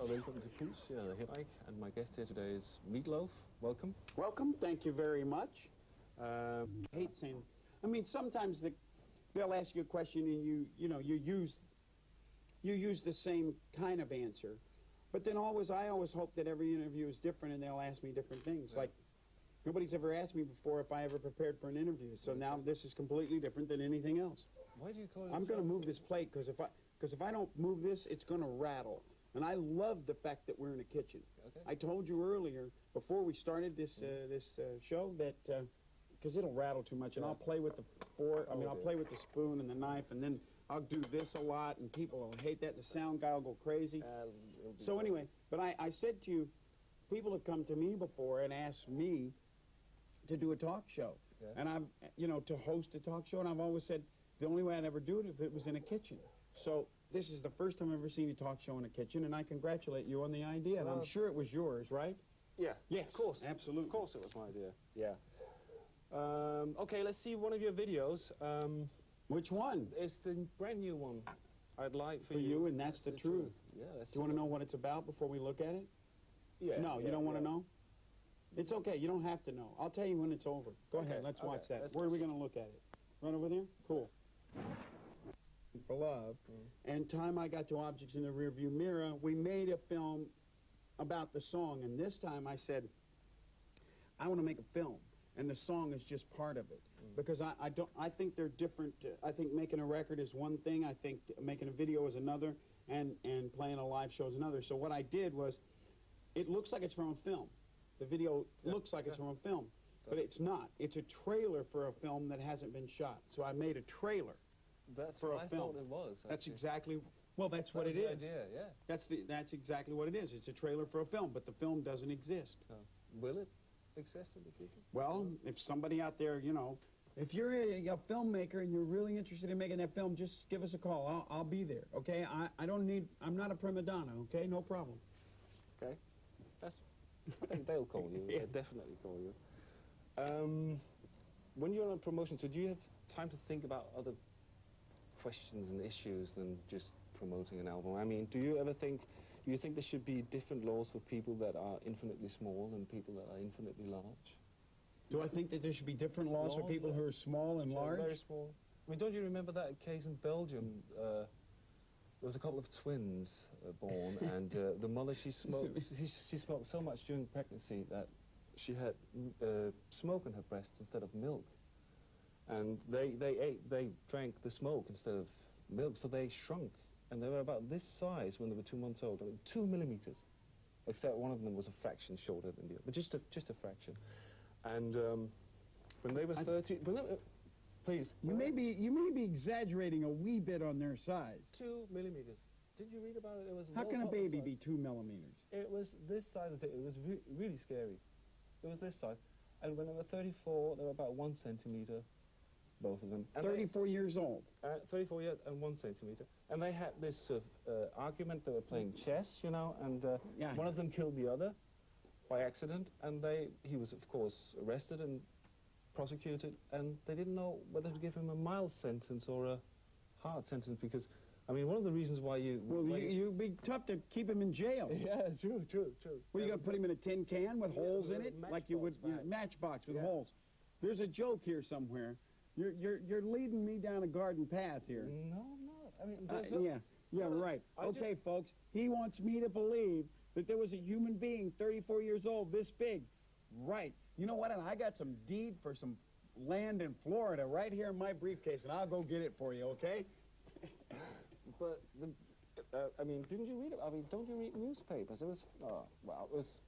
Welcome to PULS. Henrik, and my guest here today is Loaf. Welcome. Welcome. Thank you very much. I hate saying. I mean, sometimes they'll ask you a question and you use the same kind of answer, but then I always hope that every interview is different and they'll ask me different things. Like nobody's ever asked me before if I ever prepared for an interview, so now this is completely different than anything else. Why do you call it? I'm going to move this plate because if I don't move this, it's going to rattle. And I love the fact that we're in a kitchen. Okay. I told you earlier, before we started this show, that because it'll rattle too much, and I'll play with the fork. I'll play with the spoon and the knife, and then I'll do this a lot, and people will hate that. The sound guy will go crazy. So anyway, but I said to you, people have come to me before and asked me to do a talk show, and to host a talk show, and I've always said the only way I'd ever do it if it was in a kitchen. So this is the first time I've ever seen a talk show in a kitchen, and I congratulate you on the idea. And I'm sure it was yours, right? Yeah. Yes. Of course. Absolutely. Of course it was my idea. Yeah. Okay, let's see one of your videos. Which one? It's the brand new one. I'd like for you, and that's the truth. Yeah. Do you want to know what it's about before we look at it? Yeah. No, you don't want to know? It's okay. You don't have to know. I'll tell you when it's over. Go ahead. Let's watch that. Where are we going to look at it? Right over there? Cool. For Love, and time I got to Objects in the Rearview Mirror, we made a film about the song, and this time I said, I want to make a film, and the song is just part of it, because I think they're different. I think making a record is one thing, I think making a video is another, and playing a live show is another. So what I did was, it looks like it's from a film. The video looks like it's from a film, but it's not. It's a trailer for a film that hasn't been shot. So I made a trailer. That's for what a film. I thought it was. Actually. That's exactly. Well, that's what it is. Idea, yeah. That's exactly what it is. It's a trailer for a film, but the film doesn't exist. Will it exist in the future? Well, if somebody out there, if you're a filmmaker and you're really interested in making that film, just give us a call. I'll be there. Okay. I'm not a prima donna. Okay. No problem. Okay. I think they'll call you. They'll definitely call you. When you're on a promotion, so do you have time to think about other questions and issues than just promoting an album? I mean, do you think there should be different laws for people that are infinitely small and people that are infinitely large? Do I think that there should be different laws for people who are small and large? Very small. I mean, don't you remember that case in Belgium? There was a couple of twins born, and the mother, she smoked so much during pregnancy that she had smoke in her breast instead of milk. And they drank the smoke instead of milk, so they shrunk. And they were about this size when they were 2 months old, I mean, 2 millimeters. Except one of them was a fraction shorter than the other, but just a fraction. And when they were 30, please. You may be exaggerating a wee bit on their size. 2 millimeters. Did you read about it? It was. How can a baby be 2 millimeters? It was this size. It was really scary. It was this size. And when they were 34, they were about 1 centimeter. Both of them. And 34 years old. 34 years and 1 centimeter. And they had this argument. They were playing chess, and one of them killed the other by accident. And he was, of course, arrested and prosecuted. And they didn't know whether to give him a mild sentence or a hard sentence because, I mean, one of the reasons why you... Well, you'd be tough to keep him in jail. Yeah, true. Well, you got to put him in a tin can with holes in it, like you would matchbox with holes. There's a joke here somewhere. You're leading me down a garden path here. No, I'm not. I mean, right. Okay, folks, he wants me to believe that there was a human being 34 years old, this big. Right. You know what? And I got some deed for some land in Florida right here in my briefcase, and I'll go get it for you, okay? But, I mean, didn't you read it? I mean, don't you read newspapers? It was, it was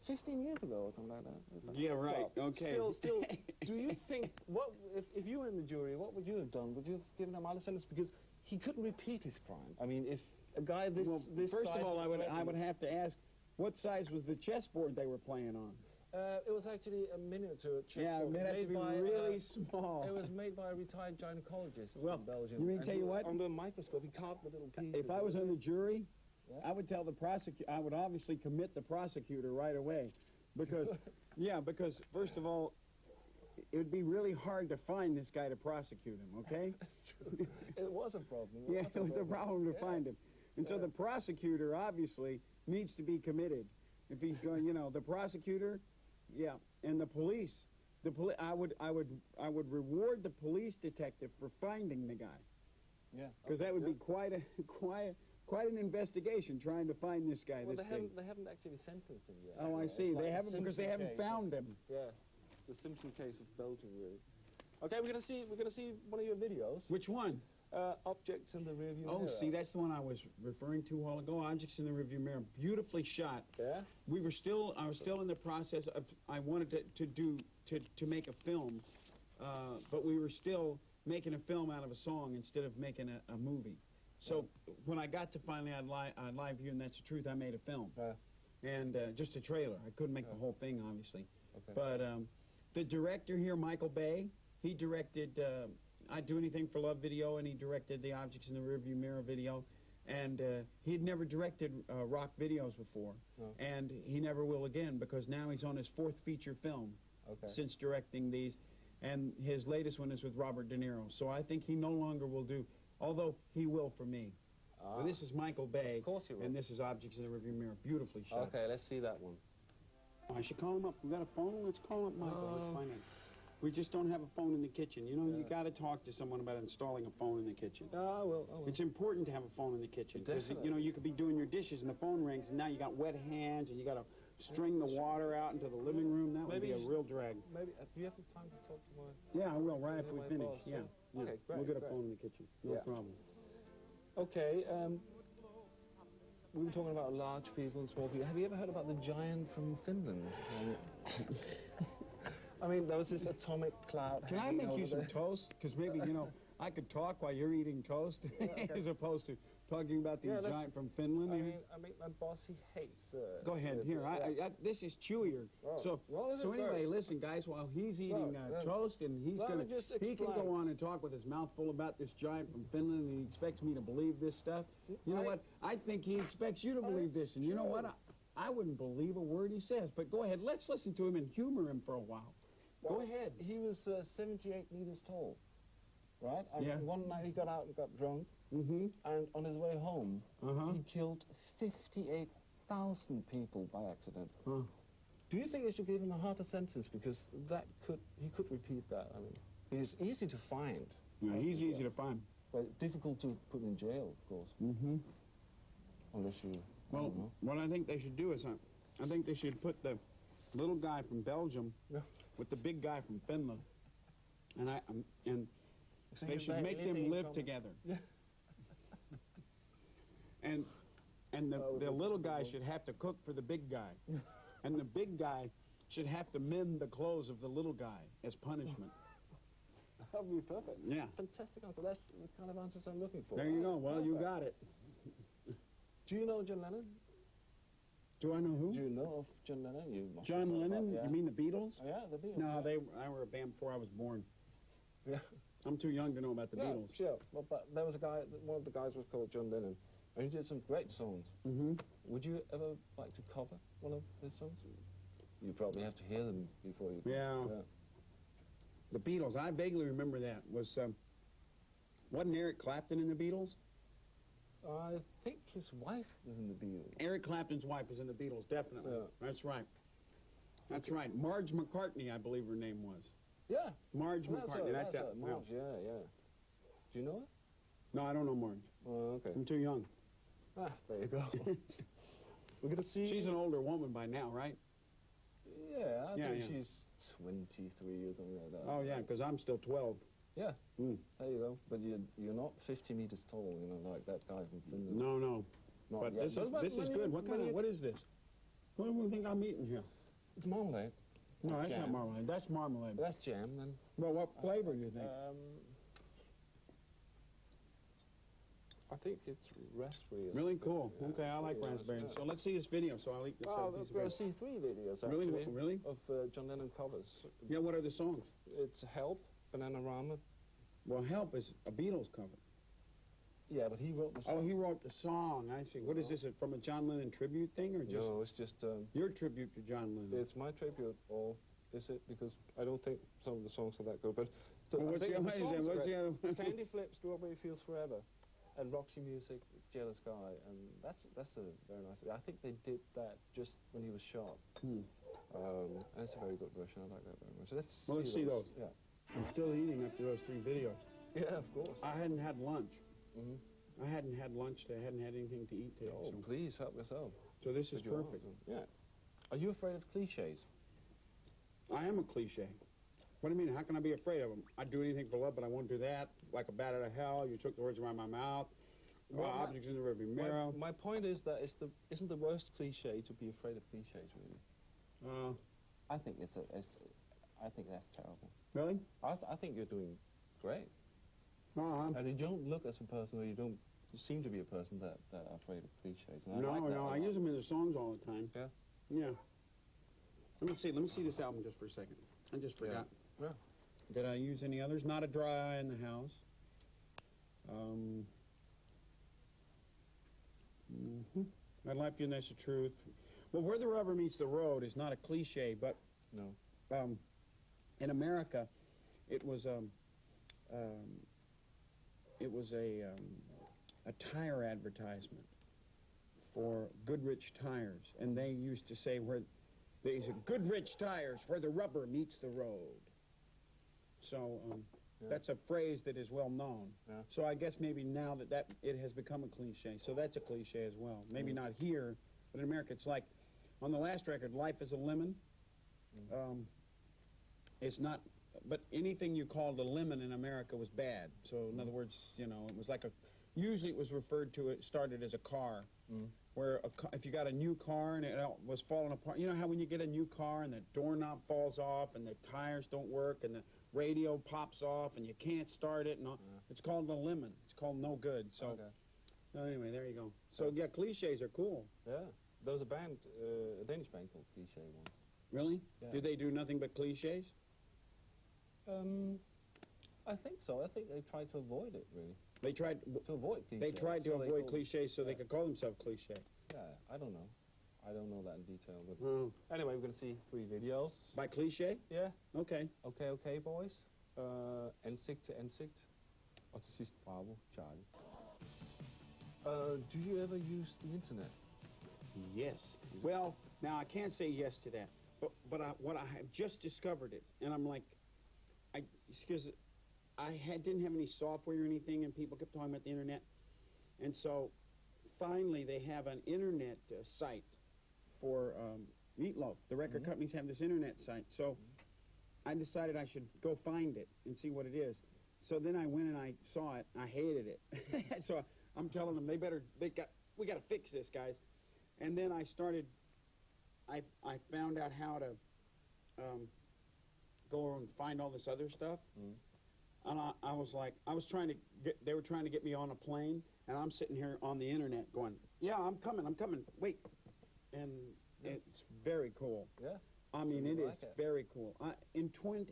15 years ago or something like that. Yeah, right. Well, okay. Still, do you think, if you were in the jury, what would you have done? Would you have given him a mild sentence? Because he couldn't repeat his crime. I mean, if a guy this first of all, I would have to ask, what size was the chessboard they were playing on? It was actually a miniature chessboard. Yeah, it had to be really small. It was made by a retired gynecologist in Belgium. You mean tell you what? Under a microscope, he carved the little piece. If I was on the jury, I would tell the prosecutor. I would obviously commit the prosecutor right away, because because first of all, it would be really hard to find this guy to prosecute him. Okay? That's true. It was a problem. It was a problem to find him. And so the prosecutor obviously needs to be committed. If he's going, you know, the prosecutor, yeah, and the police. I would reward the police detective for finding the guy. Yeah. Because that would be quite an investigation trying to find this guy. Well, they haven't actually sentenced him yet. Oh, I see. They haven't because they haven't found him. Yeah, the Simpson case of Belgium, really. Okay, we're gonna see one of your videos. Which one? Objects in the rearview mirror. Oh, see, that's the one I was referring to a while ago. Objects in the rearview mirror, beautifully shot. Yeah. I was still in the process of. I wanted to make a film, but we were still making a film out of a song instead of making a movie. So when I got to finally on live view, and that's the truth, I made a film. And just a trailer. I couldn't make the whole thing, obviously. Okay. But the director here, Michael Bay, he directed I'd Do Anything for Love video, and he directed the Objects in the Rearview Mirror video. And he had never directed rock videos before. And he never will again, because now he's on his 4th feature film since directing these. And his latest one is with Robert De Niro. So I think he no longer will do, although he will for me. But this is Michael Bay. Of course he will. And this is Objects in the Rearview Mirror. Beautifully shot. Okay, let's see that one. I should call him up. We got a phone? Let's call up Michael. Let's find out. We just don't have a phone in the kitchen. You know, you got to talk to someone about installing a phone in the kitchen. I will. It's important to have a phone in the kitchen because, Definitely. you know, you could be doing your dishes and the phone rings, and now you got wet hands and you got to string the water out into the living room. That would be a real drag. Maybe, do you have time to talk to my... Yeah, I will, right after we finish. Boss, Yeah. Okay, great. We'll get a phone in the kitchen. No problem. Okay, we were talking about large people and small people. Have you ever heard about the giant from Finland? I mean, there was this atomic cloud. Can I make you some toast? Because maybe, you know, I could talk while you're eating toast, as opposed to talking about the giant from Finland. I mean, my boss, he hates... Go ahead. Here, this is chewier. So anyway, listen, guys, while he's eating toast, and he can go on and talk with his mouth full about this giant from Finland, and he expects me to believe this stuff. You know what? I think he expects you to believe this, and you know what? I wouldn't believe a word he says. But go ahead, let's listen to him and humor him for a while. Go ahead. He was 78 meters tall, right? And one night he got out and got drunk, and on his way home, he killed 58,000 people by accident. Do you think they should give him a harder sentence? Because he could repeat that. I mean, he's easy to find. Yeah, he's easy to find. But difficult to put in jail, of course. Unless you... Well, what I think they should do is, I think they should put the little guy from Belgium with the big guy from Finland, and they should make them live together. And the little guy should have to cook for the big guy, and the big guy should have to mend the clothes of the little guy as punishment. That would be perfect. Yeah. Fantastic answer. That's the kind of answers I'm looking for. There you go. Well, you got it. Do you know John Lennon? Do I know who? Do you know of John Lennon? John Lennon? You mean the Beatles? Oh, yeah, the Beatles. No, I were a band before I was born. Yeah. I'm too young to know about the Beatles. Sure. Well, but there was a guy, one of the guys was called John Lennon, and he did some great songs. Would you ever like to cover one of his songs? You probably have to hear them before you... Yeah. The Beatles, I vaguely remember that. Wasn't Eric Clapton in the Beatles? I think his wife was in the Beatles. Eric Clapton's wife was in the Beatles, definitely. Yeah. That's right. That's right. Marge McCartney, I believe her name was. Yeah. Marge McCartney. That's it. Marge, yeah. Do you know her? No, I don't know Marge. Oh, okay. I'm too young. Ah, there you go. We're going to see... She's an older woman by now, right? Yeah, I think she's 23 or something like that. Oh, yeah, because I'm still 12. Yeah. There you go. But you're not 50 meters tall, you know, like that guy from Finland. No. Not but yet. this is good. What is this? What do you think I'm eating here? It's marmalade. No, that's not marmalade. That's marmalade. That's jam, then. Well, what flavor do you think? I think it's raspberry. Really cool. Okay, I like raspberry. So let's see this video. So I'll eat this. Oh, we're going to see 3 videos, actually. Really? Of John Lennon covers. Yeah, what are the songs? It's Help, Bananarama. Well, Help is a Beatles cover. Yeah, but he wrote the song. Oh, he wrote the song. I see. What is this, from a John Lennon tribute thing, or just... No, it's just... your tribute to John Lennon. It's my tribute, or is it? Because I don't think some of the songs are that good, but... Well, what's the other? Candy Flip, Strawberry Fields Forever. and Roxy Music, Jealous Guy, and that's a very nice. I think they did that just when he was shot. And it's a very good version. I like that very much. Let's see those. Yeah. I'm still eating after those 3 videos. Yeah, of course. I hadn't had lunch. I hadn't had lunch today. I hadn't had anything to eat today. Oh, so please help yourself. So this is perfect. Yeah. Are you afraid of cliches? I am a cliche. What do you mean? How can I be afraid of them? I'd do anything for love, but I won't do that. Like a bat out of hell, you took the words around my mouth. Well, objects in the rearview mirror. My point is that isn't the worst cliche to be afraid of cliches, really? I think I think that's terrible. Really? I think you're doing great. And you don't look as a person, or you seem to be a person that are afraid of cliches. And I use them in the songs all the time. Yeah? Yeah. Let me see this album just for a second. I just forgot. Yeah. Did I use any others? Not a Dry Eye in the House. My Life, and That's the Truth. Well, Where the Rubber Meets the Road is not a cliche, but no. In America, it was a tire advertisement for Goodrich tires, and they used to say these are Goodrich tires where the rubber meets the road. So that's a phrase that is well known. Yeah. So I guess maybe now that it has become a cliche, so that's a cliche as well. Maybe not here, but in America it's like, on the last record, Life is a Lemon. It's not, but anything you called a lemon in America was bad. So in other words, it was like usually it was referred to, it started as a car. Where if you got a new car and it was falling apart, you know how when you get a new car and the doorknob falls off and the tires don't work and the radio pops off and you can't start it and all, it's called a lemon. It's called no good. So anyway, there you go. So yeah, cliches are cool. Yeah. There was a Danish band called Cliche once. Really? Yeah. Do they do nothing but cliches? I think so. I think they tried to avoid it, really. They tried to avoid cliches. They tried to avoid cliches so they could call themselves cliche. Yeah, I don't know. I don't know that in detail. But anyway, we're going to see 3 videos. By cliche? Yeah. Okay. Okay, boys. Ansigt til ansigt. Og til sidst, bravo, Charlie. Do you ever use the internet? Yes. Well, now I can't say yes to that. But what I have just discovered it, and I'm like, because I didn't have any software or anything, and people kept talking about the internet. And so, finally, they have an internet site for Meatloaf. The record companies have this internet site. So, I decided I should go find it and see what it is. So then I went and I saw it. I hated it. So I'm telling them, we got to fix this, guys. And then I started, I found out how to go and find all this other stuff. And I was like, they were trying to get me on a plane, and I'm sitting here on the internet going, yeah, I'm coming, wait. And it's very cool. Yeah. I mean, it is very cool. In 20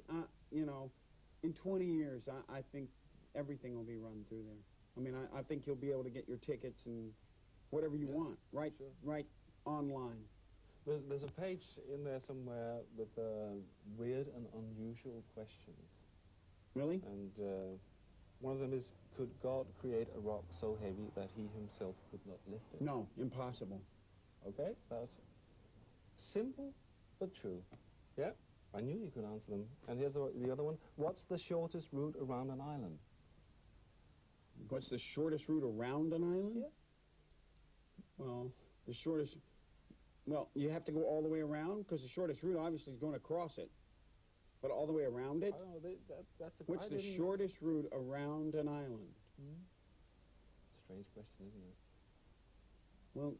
years, I think everything will be run through there. I mean, I think you'll be able to get your tickets and whatever you want, right online. There's a page in there somewhere with weird and unusual questions. Really? And one of them is, could God create a rock so heavy that he himself could not lift it? No, impossible. Okay, that's simple but true. Yeah, I knew you could answer them. And here's the other one. What's the shortest route around an island? What's the shortest route around an island? Yeah. Well, the shortest... Well, you have to go all the way around, because the shortest route obviously is going across it. But all the way around it? I don't know, that's the... What's the shortest route around an island? Strange question, isn't it? Well,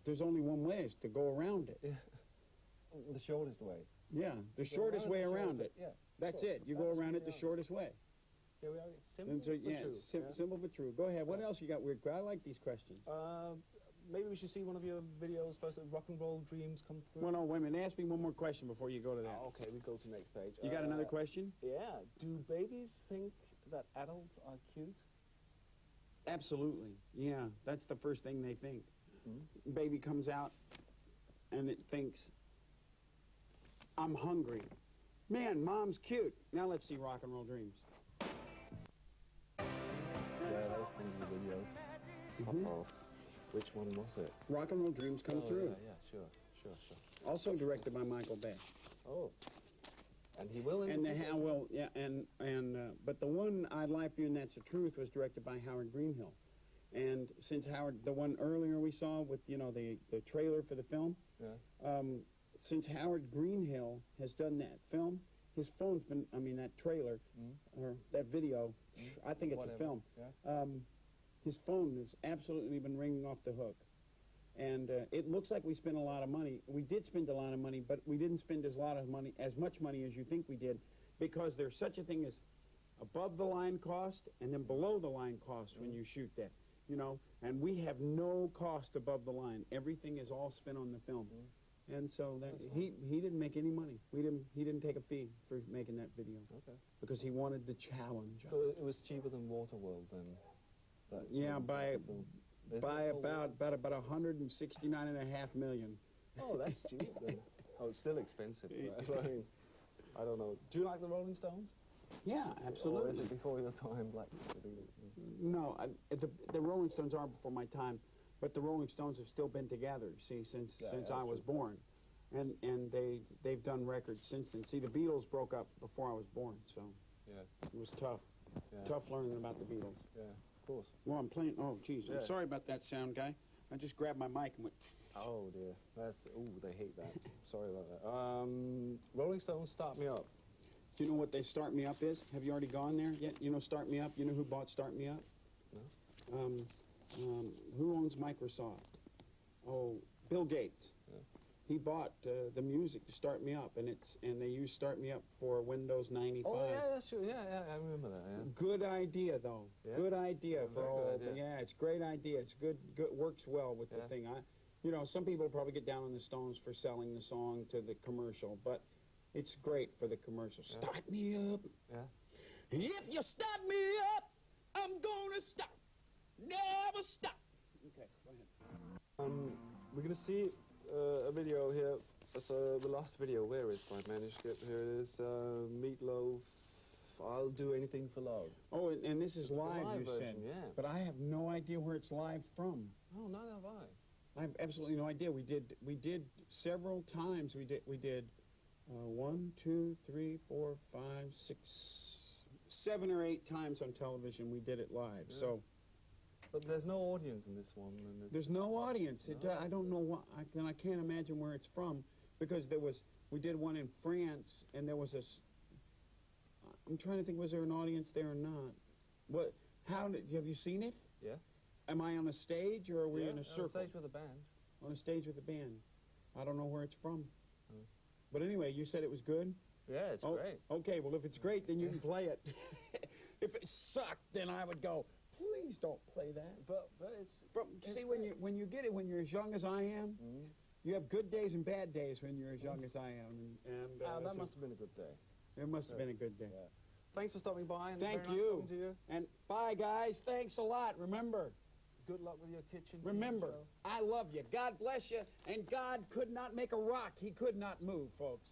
there's only one way, is to go around it. Yeah. The shortest way. Yeah, the shortest way around it. Yeah. That's it. You go around it the shortest way. Here we are. Simple but true. Simple but true. Go ahead. What else you got, Weird? I like these questions. Maybe we should see one of your videos first. Rock and Roll Dreams come through. Well, no, wait a minute. Ask me one more question before you go to that. Okay, we go to the next page. You got another question? Yeah. Do babies think that adults are cute? Absolutely. Yeah, that's the first thing they think. Baby comes out and it thinks, I'm hungry. Man, Mom's cute. Now let's see Rock and Roll Dreams. Yeah, that was Uh-oh. Which one was it? Rock and Roll Dreams Come True. Yeah, sure. Also directed by Michael Bay. Oh. And he will. But the one I Lie for You and That's the Truth was directed by Howard Greenhill. And since Howard, the one earlier we saw with, you know, the trailer for the film, since Howard Greenhill has done that film, his phone's been, I mean, that trailer, or that video, I think it's a film. Yeah. His phone has absolutely been ringing off the hook. And it looks like we spent a lot of money. We did spend a lot of money, but we didn't spend as much money as you think we did, because there's such a thing as above the line cost and then below the line cost when you shoot that, you know. And we have no cost above the line. Everything is all spent on the film. And so that he didn't make any money. He didn't take a fee for making that video. Okay. Because he wanted the challenge. So it was cheaper than Waterworld then. Yeah, by about $169.5 million. Oh, that's cheap then. Oh, it's still expensive. Right? I mean, I don't know. Do you like the Rolling Stones? Yeah, absolutely. Or is it before your time, Black? No, the Rolling Stones are before my time, but the Rolling Stones have still been together. See, since I was born, and they've done records since then. See, the Beatles broke up before I was born, so it was tough. Yeah. Tough learning about the Beatles. Yeah. Of course. Well, I'm playing. Oh, geez. I'm sorry about that sound, guy. I just grabbed my mic and went. Oh dear. They hate that. Sorry about that. Rolling Stones, Start Me Up. Do you know what they Start Me Up is? Have you already gone there yet? You know Start Me Up? You know who bought Start Me Up? No. Who owns Microsoft? Oh, Bill Gates. Yeah. He bought the music to Start Me Up, and they used Start Me Up for Windows 95. Oh yeah, that's true. Yeah, I remember that. Yeah. Good idea, though. Yeah. Good idea for all. Yeah, it's a great idea. It's good. Works well with the thing. You know, some people probably get down on the Stones for selling the song to the commercial, but it's great for the commercial. Start me up. Yeah. If you start me up, I'm gonna stop. Never stop. Okay, go ahead. We're gonna see a video here. So the last video. Where is my manuscript? Here it is. Meatloaf. I'll do anything for love. Oh, and this is live, you version, said. Yeah. But I have no idea where it's live from. Oh, neither have I. I have absolutely no idea. We did several times. We did 1, 2, 3, 4, 5, 6, 7 or 8 times on television. We did it live. Yeah. So. But there's no audience in this one. And there's no audience. No. I don't know what. I can't imagine where it's from, because we did one in France, and there was I'm trying to think, was there an audience there or not? What? Have you seen it? Yeah. Am I on a stage, or are we in a circle? On a stage with a band. On a stage with a band. I don't know where it's from. But anyway, you said it was good? Yeah, it's great. Okay, well, if it's great, then you can play it. If it sucked, then I would go, please don't play that. But it's see, when you get it, when you're as young as I am, you have good days and bad days when you're as young as I am. And that must have been a good day. It must have been a good day. Yeah. Thanks for stopping by. And Thank very you. Nice talking to you. And bye, guys. Thanks a lot. Remember. Good luck with your kitchen. Remember, I love you. God bless you. And God could not make a rock. He could not move, folks.